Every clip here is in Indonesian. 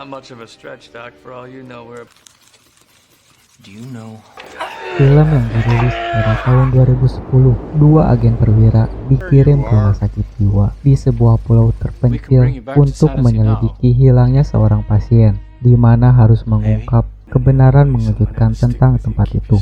not much of a stretch, Doc. For all you know, we're... Do you know? Film yang dirilis pada tahun 2010, dua agen perwira dikirim ke rumah sakit jiwa di sebuah pulau terpencil untuk menyelidiki hilangnya seorang pasien, di mana harus mengungkap kebenaran mengejutkan tentang tempat itu.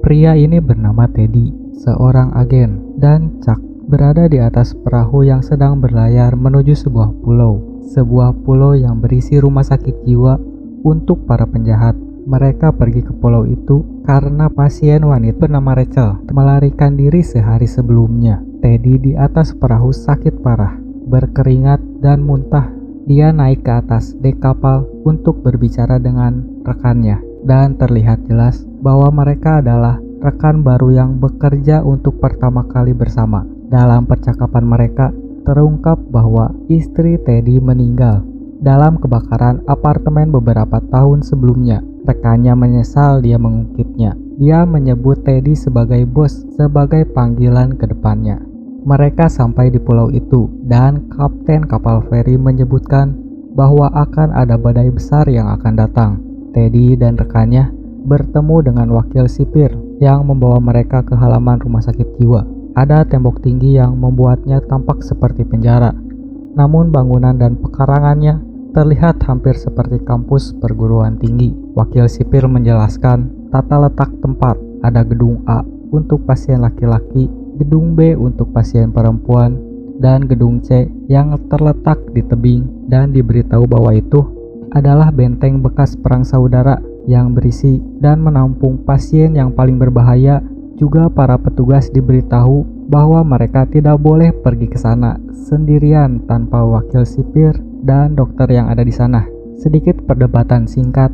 Pria ini bernama Teddy, seorang agen, dan Chuck berada di atas perahu yang sedang berlayar menuju sebuah pulau yang berisi rumah sakit jiwa untuk para penjahat. Mereka pergi ke pulau itu karena pasien wanita bernama Rachel melarikan diri sehari sebelumnya. Teddy di atas perahu sakit parah, berkeringat dan muntah. Dia naik ke atas dek kapal untuk berbicara dengan rekannya, dan terlihat jelas bahwa mereka adalah rekan baru yang bekerja untuk pertama kali bersama. Dalam percakapan mereka, terungkap bahwa istri Teddy meninggal dalam kebakaran apartemen beberapa tahun sebelumnya. Rekannya menyesal dia mengungkitnya. Dia menyebut Teddy sebagai bos, sebagai panggilan ke depannya. Mereka sampai di pulau itu, dan kapten kapal feri menyebutkan bahwa akan ada badai besar yang akan datang. Teddy dan rekannya bertemu dengan wakil sipir yang membawa mereka ke halaman rumah sakit jiwa. Ada tembok tinggi yang membuatnya tampak seperti penjara, namun bangunan dan pekarangannya terlihat hampir seperti kampus perguruan tinggi. Wakil sipir menjelaskan tata letak tempat. Ada gedung A untuk pasien laki-laki, gedung B untuk pasien perempuan, dan gedung C yang terletak di tebing, dan diberitahu bahwa itu adalah benteng bekas perang saudara yang berisi dan menampung pasien yang paling berbahaya. Juga para petugas diberitahu bahwa mereka tidak boleh pergi ke sana sendirian tanpa wakil sipir dan dokter yang ada di sana. Sedikit perdebatan singkat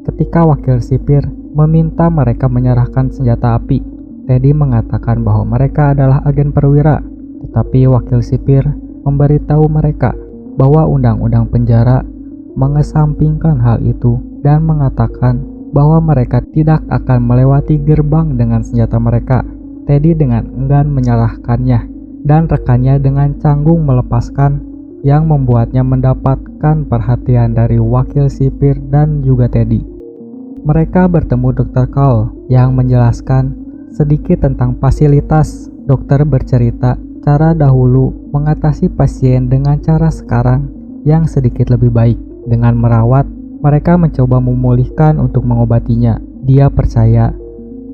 ketika wakil sipir meminta mereka menyerahkan senjata api. Teddy mengatakan bahwa mereka adalah agen perwira, tetapi wakil sipir memberitahu mereka bahwa undang-undang penjara mengesampingkan hal itu dan mengatakan bahwa mereka tidak akan melewati gerbang dengan senjata mereka. Teddy dengan enggan menyalahkannya, dan rekannya dengan canggung melepaskan, yang membuatnya mendapatkan perhatian dari wakil sipir dan juga Teddy. Mereka bertemu Dr. Cole yang menjelaskan sedikit tentang fasilitas. Dokter bercerita cara dahulu mengatasi pasien dengan cara sekarang yang sedikit lebih baik. Dengan merawat, mereka mencoba memulihkan untuk mengobatinya. Dia percaya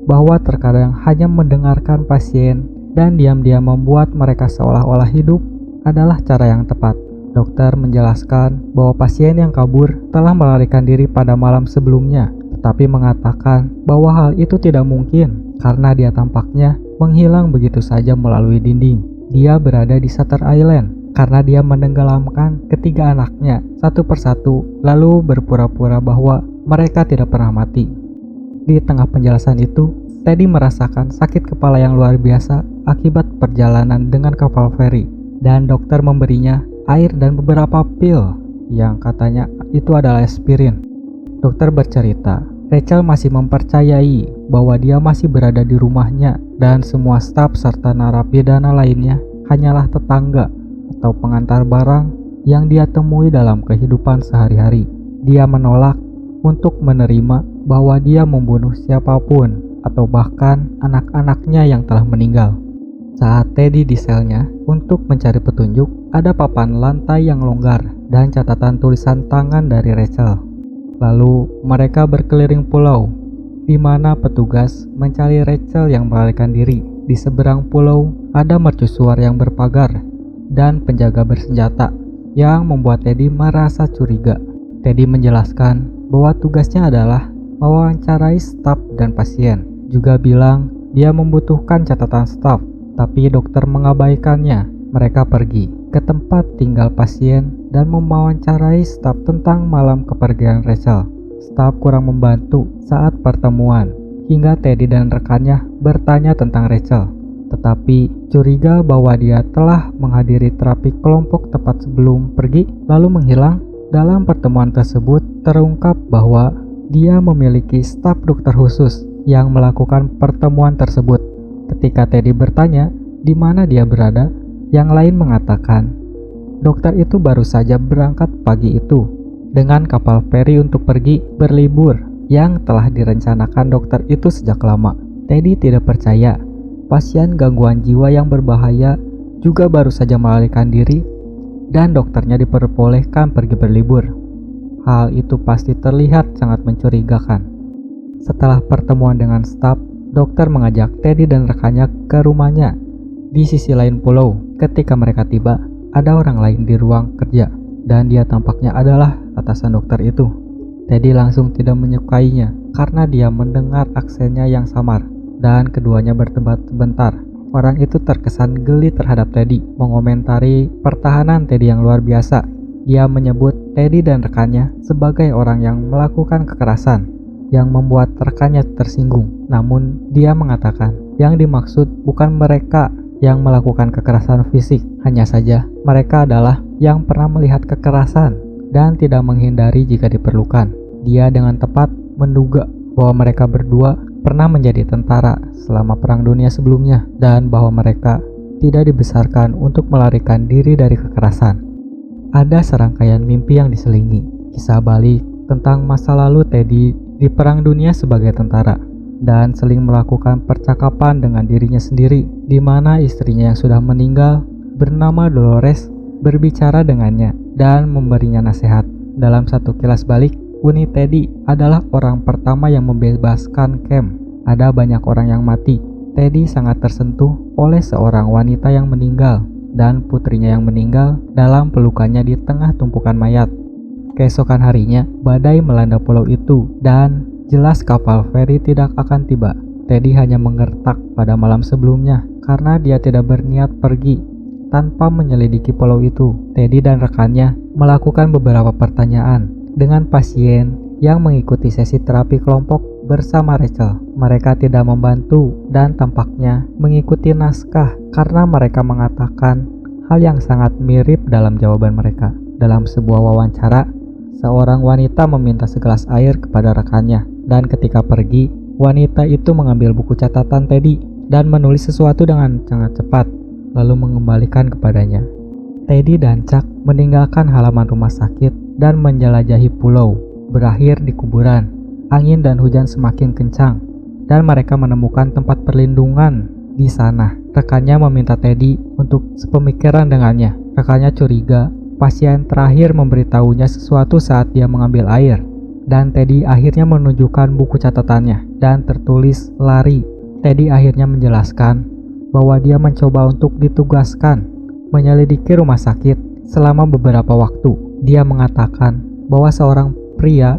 bahwa terkadang hanya mendengarkan pasien dan diam-diam membuat mereka seolah-olah hidup adalah cara yang tepat. Dokter menjelaskan bahwa pasien yang kabur telah melarikan diri pada malam sebelumnya, tetapi mengatakan bahwa hal itu tidak mungkin karena dia tampaknya menghilang begitu saja melalui dinding. Dia berada di Shutter Island karena dia menenggelamkan ketiga anaknya satu persatu, lalu berpura-pura bahwa mereka tidak pernah mati. Di tengah penjelasan itu, Teddy merasakan sakit kepala yang luar biasa akibat perjalanan dengan kapal feri, dan dokter memberinya air dan beberapa pil yang katanya itu adalah aspirin. Dokter bercerita, Rachel masih mempercayai bahwa dia masih berada di rumahnya, dan semua staf serta narapidana lainnya hanyalah tetangga atau pengantar barang yang dia temui dalam kehidupan sehari-hari. Dia menolak untuk menerima bahwa dia membunuh siapapun atau bahkan anak-anaknya yang telah meninggal. Saat Teddy di selnya untuk mencari petunjuk, ada papan lantai yang longgar dan catatan tulisan tangan dari Rachel. Lalu mereka berkeliling pulau, di mana petugas mencari Rachel yang melarikan diri. Di seberang pulau ada mercusuar yang berpagar dan penjaga bersenjata yang membuat Teddy merasa curiga. Teddy menjelaskan bahwa tugasnya adalah mewawancarai staf dan pasien. Juga bilang dia membutuhkan catatan staf, tapi dokter mengabaikannya. Mereka pergi ke tempat tinggal pasien dan mewawancarai staf tentang malam kepergian Rachel. Staf kurang membantu saat pertemuan, hingga Teddy dan rekannya bertanya tentang Rachel, tetapi curiga bahwa dia telah menghadiri terapi kelompok tepat sebelum pergi lalu menghilang. Dalam pertemuan tersebut terungkap bahwa dia memiliki staf dokter khusus yang melakukan pertemuan tersebut. Ketika Teddy bertanya di mana dia berada. Yang lain mengatakan, dokter itu baru saja berangkat pagi itu dengan kapal feri untuk pergi berlibur yang telah direncanakan dokter itu sejak lama. Teddy tidak percaya pasien gangguan jiwa yang berbahaya juga baru saja melarikan diri dan dokternya diperbolehkan pergi berlibur. Hal itu pasti terlihat sangat mencurigakan. Setelah pertemuan dengan staf, dokter mengajak Teddy dan rekannya ke rumahnya di sisi lain pulau. Ketika mereka tiba, ada orang lain di ruang kerja dan dia tampaknya adalah atasan dokter itu. Teddy langsung tidak menyukainya karena dia mendengar aksennya yang samar dan keduanya berdebat sebentar. Orang itu terkesan geli terhadap Teddy, mengomentari pertahanan Teddy yang luar biasa. Dia menyebut Teddy dan rekannya sebagai orang yang melakukan kekerasan, yang membuat rekannya tersinggung. Namun dia mengatakan yang dimaksud bukan mereka yang melakukan kekerasan fisik, hanya saja mereka adalah yang pernah melihat kekerasan dan tidak menghindari jika diperlukan. Dia dengan tepat menduga bahwa mereka berdua pernah menjadi tentara selama Perang Dunia sebelumnya dan bahwa mereka tidak dibesarkan untuk melarikan diri dari kekerasan. Ada serangkaian mimpi yang diselingi, kisah balik tentang masa lalu Teddy di Perang Dunia sebagai tentara, dan seling melakukan percakapan dengan dirinya sendiri, di mana istrinya yang sudah meninggal bernama Dolores berbicara dengannya dan memberinya nasihat. Dalam satu kilas balik, Uni Teddy adalah orang pertama yang membebaskan Cam. Ada banyak orang yang mati. Teddy sangat tersentuh oleh seorang wanita yang meninggal dan putrinya yang meninggal dalam pelukannya di tengah tumpukan mayat. Keesokan harinya, badai melanda pulau itu dan jelas kapal feri tidak akan tiba. Teddy hanya menggertak pada malam sebelumnya karena dia tidak berniat pergi tanpa menyelidiki pulau itu. Teddy dan rekannya melakukan beberapa pertanyaan dengan pasien yang mengikuti sesi terapi kelompok bersama Rachel. Mereka tidak membantu dan tampaknya mengikuti naskah karena mereka mengatakan hal yang sangat mirip dalam jawaban mereka. Dalam sebuah wawancara, seorang wanita meminta segelas air kepada rekannya, dan ketika pergi, wanita itu mengambil buku catatan Teddy dan menulis sesuatu dengan sangat cepat, lalu mengembalikan kepadanya. Teddy dan Chuck meninggalkan halaman rumah sakit dan menjelajahi pulau. Berakhir di kuburan, angin dan hujan semakin kencang, dan mereka menemukan tempat perlindungan di sana. Rekannya meminta Teddy untuk sepemikiran dengannya. Rekannya curiga pasien terakhir memberitahunya sesuatu saat dia mengambil air, dan Teddy akhirnya menunjukkan buku catatannya dan tertulis lari. Teddy akhirnya menjelaskan bahwa dia mencoba untuk ditugaskan menyelidiki rumah sakit selama beberapa waktu. Dia mengatakan bahwa seorang pria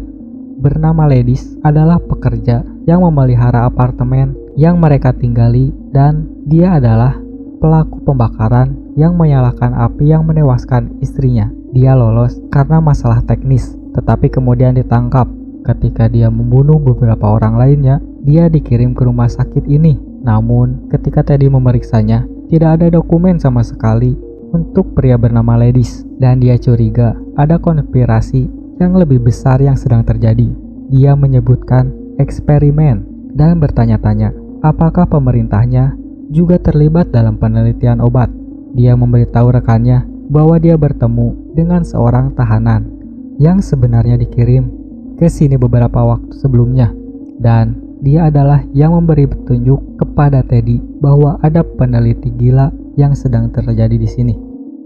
bernama Ledis adalah pekerja yang memelihara apartemen yang mereka tinggali, dan dia adalah pelaku pembakaran yang menyalakan api yang menewaskan istrinya. Dia lolos karena masalah teknis, tetapi kemudian ditangkap. Ketika dia membunuh beberapa orang lainnya, dia dikirim ke rumah sakit ini. Namun, ketika Teddy memeriksanya, tidak ada dokumen sama sekali untuk pria bernama Ledis, dan dia curiga ada konspirasi yang lebih besar yang sedang terjadi. Dia menyebutkan eksperimen dan bertanya-tanya apakah pemerintahnya juga terlibat dalam penelitian obat. Dia memberitahu rekannya bahwa dia bertemu dengan seorang tahanan yang sebenarnya dikirim ke sini beberapa waktu sebelumnya, dan dia adalah yang memberi petunjuk kepada Teddy bahwa ada peneliti gila yang sedang terjadi di sini.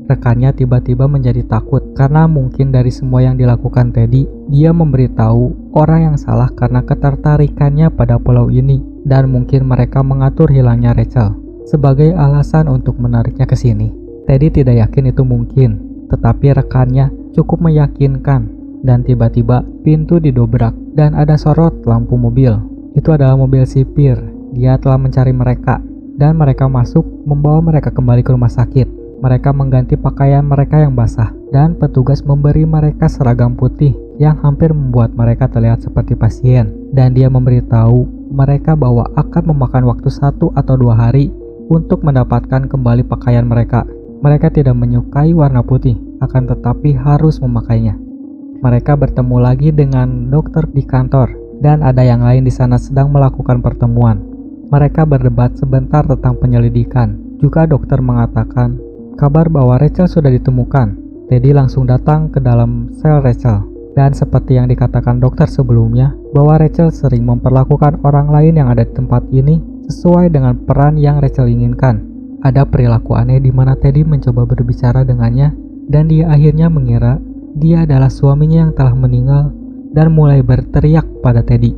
Rekannya tiba-tiba menjadi takut karena mungkin dari semua yang dilakukan Teddy, dia memberitahu orang yang salah karena ketertarikannya pada pulau ini, dan mungkin mereka mengatur hilangnya Rachel sebagai alasan untuk menariknya ke sini. Teddy tidak yakin itu mungkin, tetapi rekannya cukup meyakinkan, dan tiba-tiba pintu didobrak dan ada sorot lampu mobil. Itu adalah mobil sipir. Dia telah mencari mereka, dan mereka masuk membawa mereka kembali ke rumah sakit. Mereka mengganti pakaian mereka yang basah, dan petugas memberi mereka seragam putih yang hampir membuat mereka terlihat seperti pasien. Dan dia memberitahu mereka bahwa akan memakan waktu 1 atau 2 hari untuk mendapatkan kembali pakaian mereka. Mereka tidak menyukai warna putih, akan tetapi harus memakainya. Mereka bertemu lagi dengan dokter di kantor, dan ada yang lain di sana sedang melakukan pertemuan. Mereka berdebat sebentar tentang penyelidikan, Juga dokter mengatakan kabar bahwa Rachel sudah ditemukan. Teddy langsung datang ke dalam sel Rachel. Dan seperti yang dikatakan dokter sebelumnya, bahwa Rachel sering memperlakukan orang lain yang ada di tempat ini sesuai dengan peran yang Rachel inginkan. Ada perilaku aneh di mana Teddy mencoba berbicara dengannya, dan dia akhirnya mengira dia adalah suaminya yang telah meninggal dan mulai berteriak pada Teddy.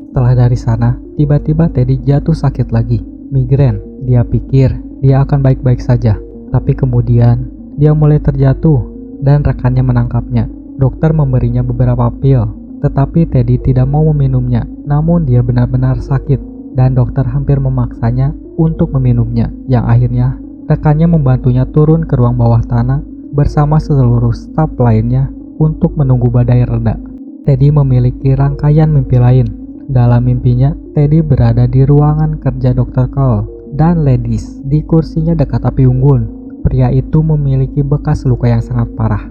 Setelah dari sana, tiba-tiba Teddy jatuh sakit lagi, migrain. Dia pikir dia akan baik-baik saja, tapi kemudian dia mulai terjatuh dan rekannya menangkapnya. Dokter memberinya beberapa pil, tetapi Teddy tidak mau meminumnya. Namun dia benar-benar sakit dan dokter hampir memaksanya untuk meminumnya. Yang akhirnya rekannya membantunya turun ke ruang bawah tanah bersama seluruh staf lainnya untuk menunggu badai reda. Teddy memiliki rangkaian mimpi lain. Dalam mimpinya, Teddy berada di ruangan kerja Dr. Cole dan Ladys di kursinya dekat api unggun. Pria itu memiliki bekas luka yang sangat parah.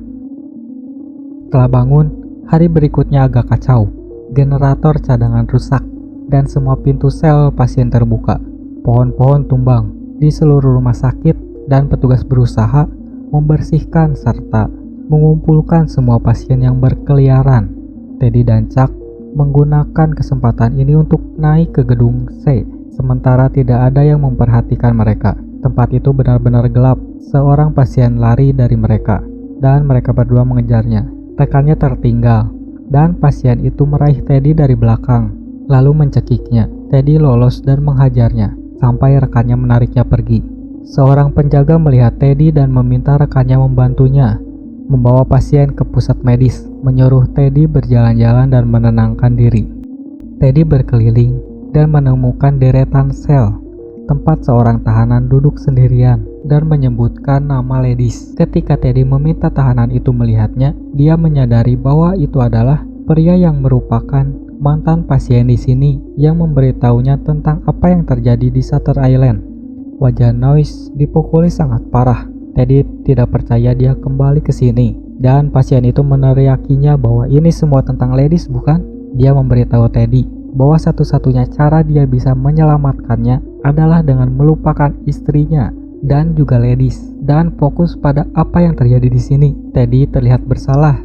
Setelah bangun, hari berikutnya agak kacau. Generator cadangan rusak dan semua pintu sel pasien terbuka. Pohon-pohon tumbang di seluruh rumah sakit dan petugas berusaha membersihkan serta mengumpulkan semua pasien yang berkeliaran. Teddy dan Chuck menggunakan kesempatan ini untuk naik ke gedung C, sementara tidak ada yang memperhatikan mereka. Tempat itu benar-benar gelap. Seorang pasien lari dari mereka dan mereka berdua mengejarnya. Rekannya tertinggal dan pasien itu meraih Teddy dari belakang lalu mencekiknya. Teddy lolos dan menghajarnya sampai rekannya menariknya pergi. Seorang penjaga melihat Teddy dan meminta rekannya membantunya membawa pasien ke pusat medis, menyuruh Teddy berjalan-jalan dan menenangkan diri. Teddy berkeliling dan menemukan deretan sel tempat seorang tahanan duduk sendirian dan menyebutkan nama Ladys. Ketika Teddy meminta tahanan itu melihatnya, dia menyadari bahwa itu adalah pria yang merupakan mantan pasien di sini yang memberitahunya tentang apa yang terjadi di Shutter Island. Wajah Noyce dipukuli sangat parah. Teddy tidak percaya dia kembali ke sini dan pasien itu meneriakinya bahwa ini semua tentang Ladys, bukan? Dia memberitahu Teddy bahwa satu-satunya cara dia bisa menyelamatkannya adalah dengan melupakan istrinya dan juga Ladys dan fokus pada apa yang terjadi di sini. Teddy terlihat bersalah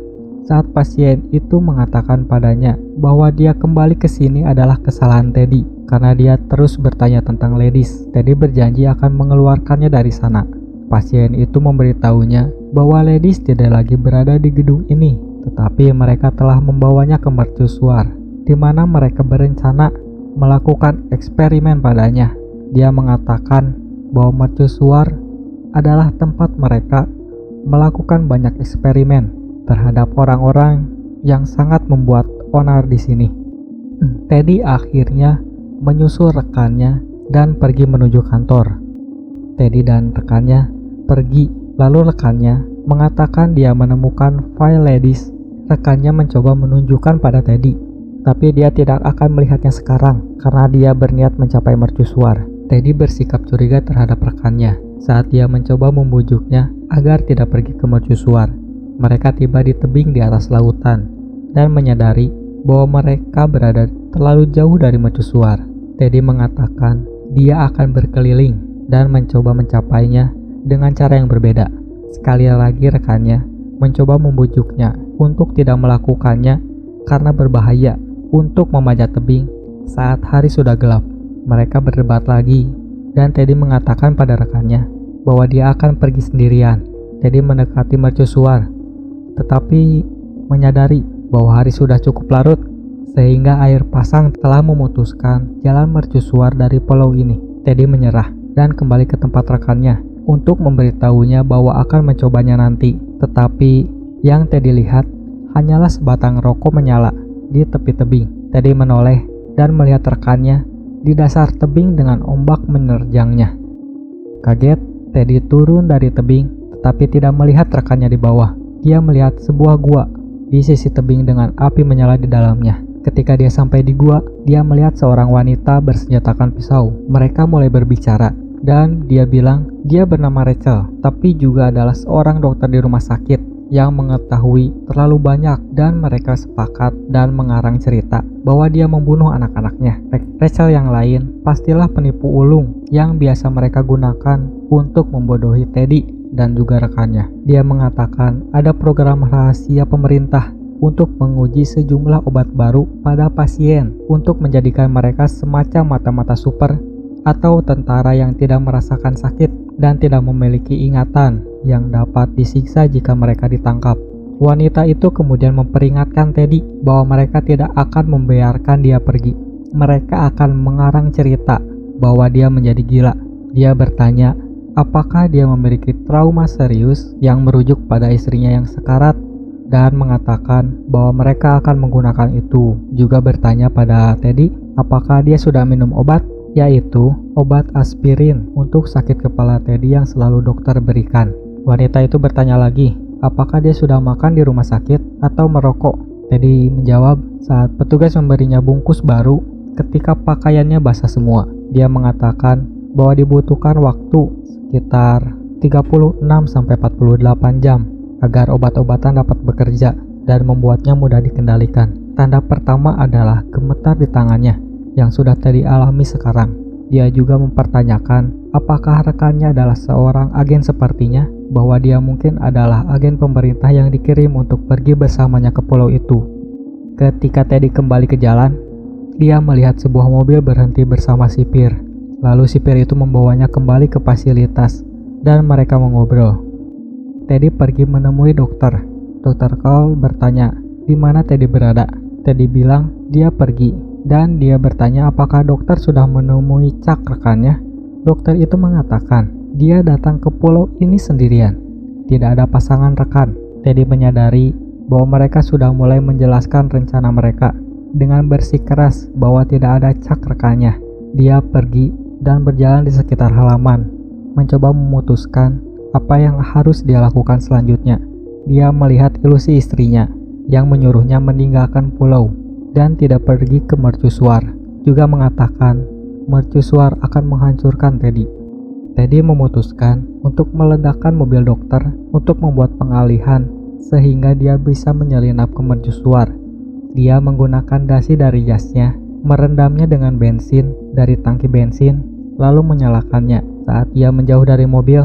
saat pasien itu mengatakan padanya bahwa dia kembali ke sini adalah kesalahan Teddy karena dia terus bertanya tentang Ladys. Teddy berjanji akan mengeluarkannya dari sana. Pasien itu memberitahunya bahwa Ladys tidak lagi berada di gedung ini, tetapi mereka telah membawanya ke mercusuar, di mana mereka berencana melakukan eksperimen padanya. Dia mengatakan bahwa mercusuar adalah tempat mereka melakukan banyak eksperimen terhadap orang-orang yang sangat membuat onar di sini. Teddy akhirnya menyusul rekannya dan pergi menuju kantor. Teddy dan rekannya pergi, lalu rekannya mengatakan dia menemukan file Ladys. Rekannya mencoba menunjukkan pada Teddy, tapi dia tidak akan melihatnya sekarang karena dia berniat mencapai mercusuar. Teddy bersikap curiga terhadap rekannya saat dia mencoba membujuknya agar tidak pergi ke mercusuar. Mereka tiba di tebing di atas lautan dan menyadari bahwa mereka berada terlalu jauh dari mercusuar. Teddy mengatakan dia akan berkeliling dan mencoba mencapainya dengan cara yang berbeda. Sekali lagi rekannya mencoba membujuknya untuk tidak melakukannya karena berbahaya untuk memanjat tebing saat hari sudah gelap. Mereka berdebat lagi dan Teddy mengatakan pada rekannya bahwa dia akan pergi sendirian. Teddy mendekati mercusuar tetapi menyadari bahwa hari sudah cukup larut sehingga air pasang telah memutuskan jalan mercusuar dari pulau ini. Teddy menyerah dan kembali ke tempat rekannya untuk memberitahunya bahwa akan mencobanya nanti. Tetapi yang Teddy lihat hanyalah sebatang rokok menyala di tepi tebing. Teddy menoleh dan melihat rekannya di dasar tebing dengan ombak menerjangnya. Kaget, Teddy turun dari tebing tetapi tidak melihat rekannya di bawah. Dia melihat sebuah gua di sisi tebing dengan api menyala di dalamnya. Ketika dia sampai di gua, dia melihat seorang wanita bersenjatakan pisau. Mereka mulai berbicara dan dia bilang dia bernama Rachel, tapi juga adalah seorang dokter di rumah sakit yang mengetahui terlalu banyak dan mereka sepakat dan mengarang cerita bahwa dia membunuh anak-anaknya. Rachel yang lain pastilah penipu ulung yang biasa mereka gunakan untuk membodohi Teddy dan juga rekannya. Dia mengatakan ada program rahasia pemerintah untuk menguji sejumlah obat baru pada pasien untuk menjadikan mereka semacam mata-mata super atau tentara yang tidak merasakan sakit dan tidak memiliki ingatan yang dapat disiksa jika mereka ditangkap. Wanita itu kemudian memperingatkan Teddy bahwa mereka tidak akan membiarkan dia pergi. Mereka akan mengarang cerita bahwa dia menjadi gila. Dia bertanya apakah dia memiliki trauma serius yang merujuk pada istrinya yang sekarat dan mengatakan bahwa mereka akan menggunakan itu. Juga bertanya pada Teddy apakah dia sudah minum obat, yaitu obat aspirin untuk sakit kepala Teddy yang selalu dokter berikan. Wanita itu bertanya lagi, apakah dia sudah makan di rumah sakit atau merokok? Teddy menjawab saat petugas memberinya bungkus baru ketika pakaiannya basah semua. Dia mengatakan bahwa dibutuhkan waktu sekitar 36-48 jam agar obat-obatan dapat bekerja dan membuatnya mudah dikendalikan. Tanda pertama adalah gemetar di tangannya yang sudah Teddy alami sekarang. Dia juga mempertanyakan apakah rekannya adalah seorang agen sepertinya, bahwa dia mungkin adalah agen pemerintah yang dikirim untuk pergi bersamanya ke pulau itu. Ketika Teddy kembali ke jalan, dia melihat sebuah mobil berhenti bersama sipir. Lalu sipir itu membawanya kembali ke fasilitas dan mereka mengobrol. Teddy pergi menemui dokter. Dr. Cole bertanya di mana Teddy berada. Teddy bilang dia pergi dan dia bertanya apakah dokter sudah menemui Chuck rekannya. Dokter itu mengatakan dia datang ke pulau ini sendirian. Tidak ada pasangan rekan. Teddy menyadari bahwa mereka sudah mulai menjelaskan rencana mereka dengan bersikeras bahwa tidak ada Chuck rekannya. Dia pergi dan berjalan di sekitar halaman, mencoba memutuskan apa yang harus dia lakukan selanjutnya. Dia melihat ilusi istrinya yang menyuruhnya meninggalkan pulau dan tidak pergi ke mercusuar. Juga mengatakan mercusuar akan menghancurkan Teddy. Teddy memutuskan untuk meledakkan mobil dokter untuk membuat pengalihan sehingga dia bisa menyelinap ke mercusuar. Dia menggunakan dasi dari jasnya, merendamnya dengan bensin dari tangki bensin, lalu menyalakannya. Saat ia menjauh dari mobil,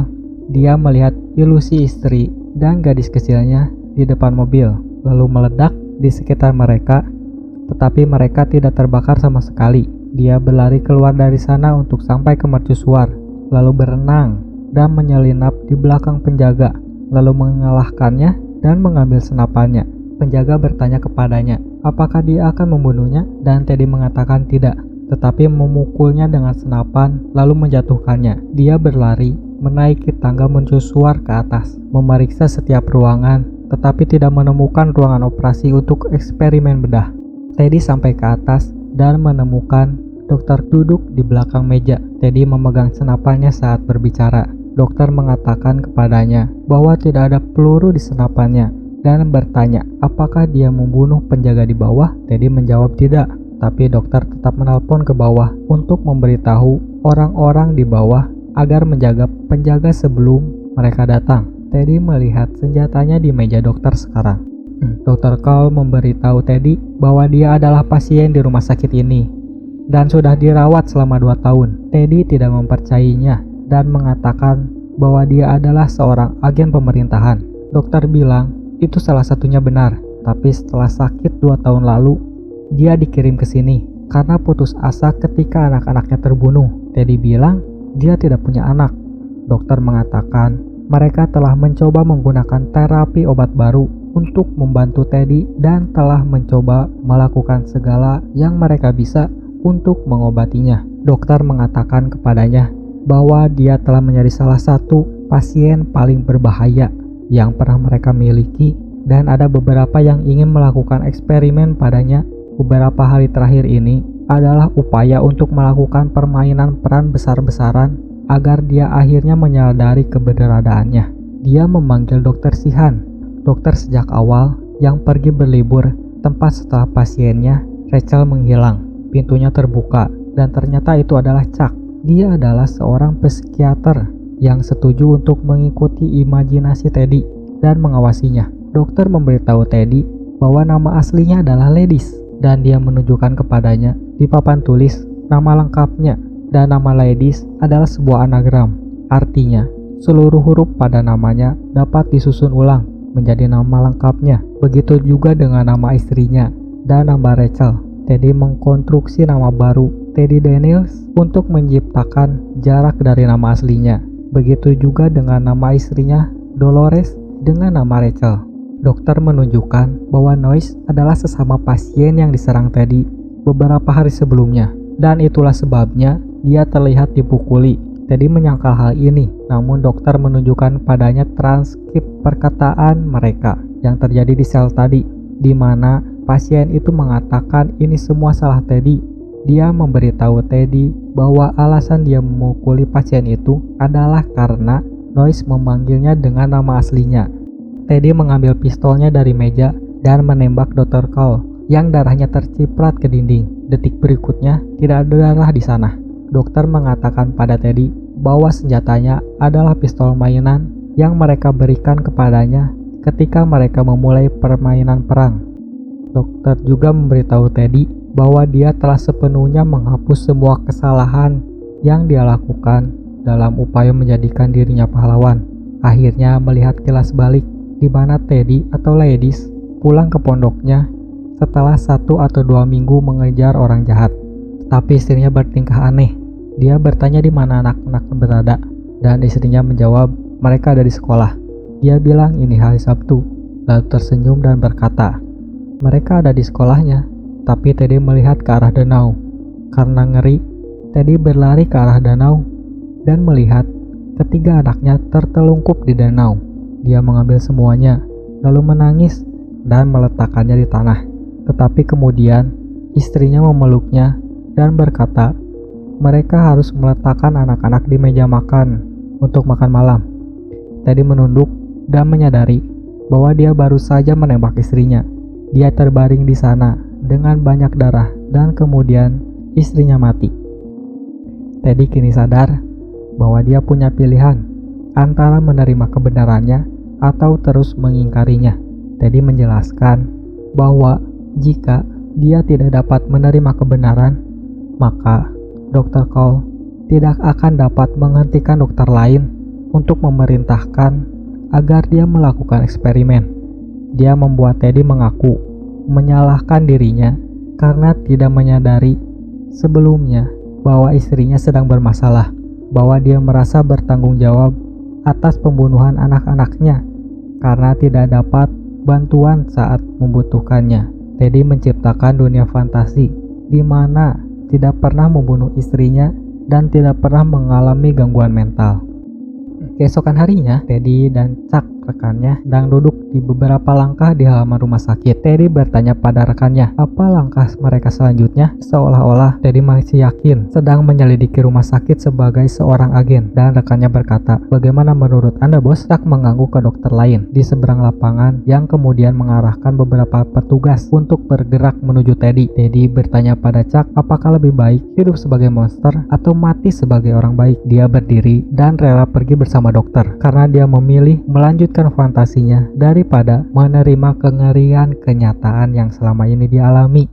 dia melihat ilusi istri dan gadis kecilnya di depan mobil, lalu meledak di sekitar mereka, tetapi mereka tidak terbakar sama sekali. Dia berlari keluar dari sana untuk sampai ke mercusuar, lalu berenang dan menyelinap di belakang penjaga, lalu mengalahkannya dan mengambil senapannya. Penjaga bertanya kepadanya apakah dia akan membunuhnya, dan Teddy mengatakan tidak, tetapi memukulnya dengan senapan lalu menjatuhkannya. Dia berlari menaiki tangga mercusuar ke atas, memeriksa setiap ruangan, tetapi tidak menemukan ruangan operasi untuk eksperimen bedah. Teddy sampai ke atas dan menemukan dokter duduk di belakang meja. Teddy memegang senapannya saat berbicara. Dokter mengatakan kepadanya bahwa tidak ada peluru di senapannya dan bertanya apakah dia membunuh penjaga di bawah. Teddy menjawab tidak, tapi dokter tetap menelpon ke bawah untuk memberitahu orang-orang di bawah agar menjaga penjaga sebelum mereka datang. Teddy melihat senjatanya di meja dokter sekarang. Dr. Cole memberitahu Teddy bahwa dia adalah pasien di rumah sakit ini dan sudah dirawat selama 2 tahun. Teddy tidak mempercayainya dan mengatakan bahwa dia adalah seorang agen pemerintahan. Dokter bilang itu salah satunya benar, tapi setelah sakit 2 tahun lalu, dia dikirim ke sini karena putus asa ketika anak-anaknya terbunuh. Teddy bilang dia tidak punya anak. Dokter mengatakan mereka telah mencoba menggunakan terapi obat baru untuk membantu Teddy dan telah mencoba melakukan segala yang mereka bisa untuk mengobatinya. Dokter mengatakan kepadanya bahwa dia telah menjadi salah satu pasien paling berbahaya yang pernah mereka miliki dan ada beberapa yang ingin melakukan eksperimen padanya. Beberapa hari terakhir ini adalah upaya untuk melakukan permainan peran besar-besaran agar dia akhirnya menyadari keberadaannya. Dia memanggil Dr. Sihan, dokter sejak awal yang pergi berlibur tempat setelah pasiennya Rachel menghilang. Pintunya terbuka dan ternyata itu adalah Chuck. Dia adalah seorang psikiater yang setuju untuk mengikuti imajinasi Teddy dan mengawasinya. dokter memberitahu Teddy bahwa nama aslinya adalah Ladis dan dia menunjukkan kepadanya di papan tulis nama lengkapnya, dan nama Ladis adalah sebuah anagram. Artinya, seluruh huruf pada namanya dapat disusun ulang menjadi nama lengkapnya. Begitu juga dengan nama istrinya dan nama Rachel. Teddy mengkonstruksi nama baru Teddy Daniels untuk menciptakan jarak dari nama aslinya. Begitu juga dengan nama istrinya Dolores dengan nama Rachel. Dokter menunjukkan bahwa Noyce adalah sesama pasien yang diserang Teddy beberapa hari sebelumnya, dan itulah sebabnya dia terlihat dipukuli. Teddy menyangkal hal ini, namun dokter menunjukkan padanya transkrip perkataan mereka yang terjadi di sel tadi, di mana pasien itu mengatakan ini semua salah Teddy. Dia memberitahu Teddy bahwa alasan dia memukuli pasien itu adalah karena Noyce memanggilnya dengan nama aslinya. Teddy mengambil pistolnya dari meja dan menembak Dr. Cole yang darahnya terciprat ke dinding. Detik berikutnya, tidak ada darah di sana. Dokter mengatakan pada Teddy bahwa senjatanya adalah pistol mainan yang mereka berikan kepadanya ketika mereka memulai permainan perang. Dokter juga memberitahu Teddy bahwa dia telah sepenuhnya menghapus semua kesalahan yang dia lakukan dalam upaya menjadikan dirinya pahlawan. Akhirnya melihat kilas balik di mana Teddy atau Ladis pulang ke pondoknya setelah 1 atau 2 minggu mengejar orang jahat. Tapi istrinya bertingkah aneh. Dia bertanya di mana anak-anak berada, dan istrinya menjawab mereka ada di sekolah. Dia bilang ini hari Sabtu, lalu tersenyum dan berkata, mereka ada di sekolahnya. Tapi Teddy melihat ke arah danau. Karena ngeri, Teddy berlari ke arah danau dan melihat ketiga anaknya tertelungkup di danau. Dia mengambil semuanya, lalu menangis dan meletakkannya di tanah. Tetapi kemudian istrinya memeluknya dan berkata, mereka harus meletakkan anak-anak di meja makan untuk makan malam. Teddy menunduk dan menyadari bahwa dia baru saja menembak istrinya. Dia terbaring di sana dengan banyak darah dan kemudian istrinya mati. Teddy kini sadar bahwa dia punya pilihan antara menerima kebenarannya atau terus mengingkarinya. Teddy menjelaskan bahwa jika dia tidak dapat menerima kebenaran, maka Dr. Cole tidak akan dapat menghentikan dokter lain untuk memerintahkan agar dia melakukan eksperimen. Dia membuat Teddy mengaku menyalahkan dirinya karena tidak menyadari sebelumnya bahwa istrinya sedang bermasalah, bahwa dia merasa bertanggung jawab atas pembunuhan anak-anaknya karena tidak dapat bantuan saat membutuhkannya. Teddy menciptakan dunia fantasi di mana tidak pernah membunuh istrinya dan tidak pernah mengalami gangguan mental. Keesokan harinya, Teddy dan Chuck rekannya sedang duduk di beberapa langkah di halaman rumah sakit. Teddy bertanya pada rekannya, apa langkah mereka selanjutnya? Seolah-olah Teddy masih yakin sedang menyelidiki rumah sakit sebagai seorang agen. Dan rekannya berkata, bagaimana menurut Anda, bos? Chuck mengganggu ke dokter lain di seberang lapangan yang kemudian mengarahkan beberapa petugas untuk bergerak menuju Teddy. Teddy bertanya pada Chuck, apakah lebih baik hidup sebagai monster atau mati sebagai orang baik? Dia berdiri dan rela pergi bersama dokter karena dia memilih melanjutkan fantasinya daripada menerima kengerian kenyataan yang selama ini dialami.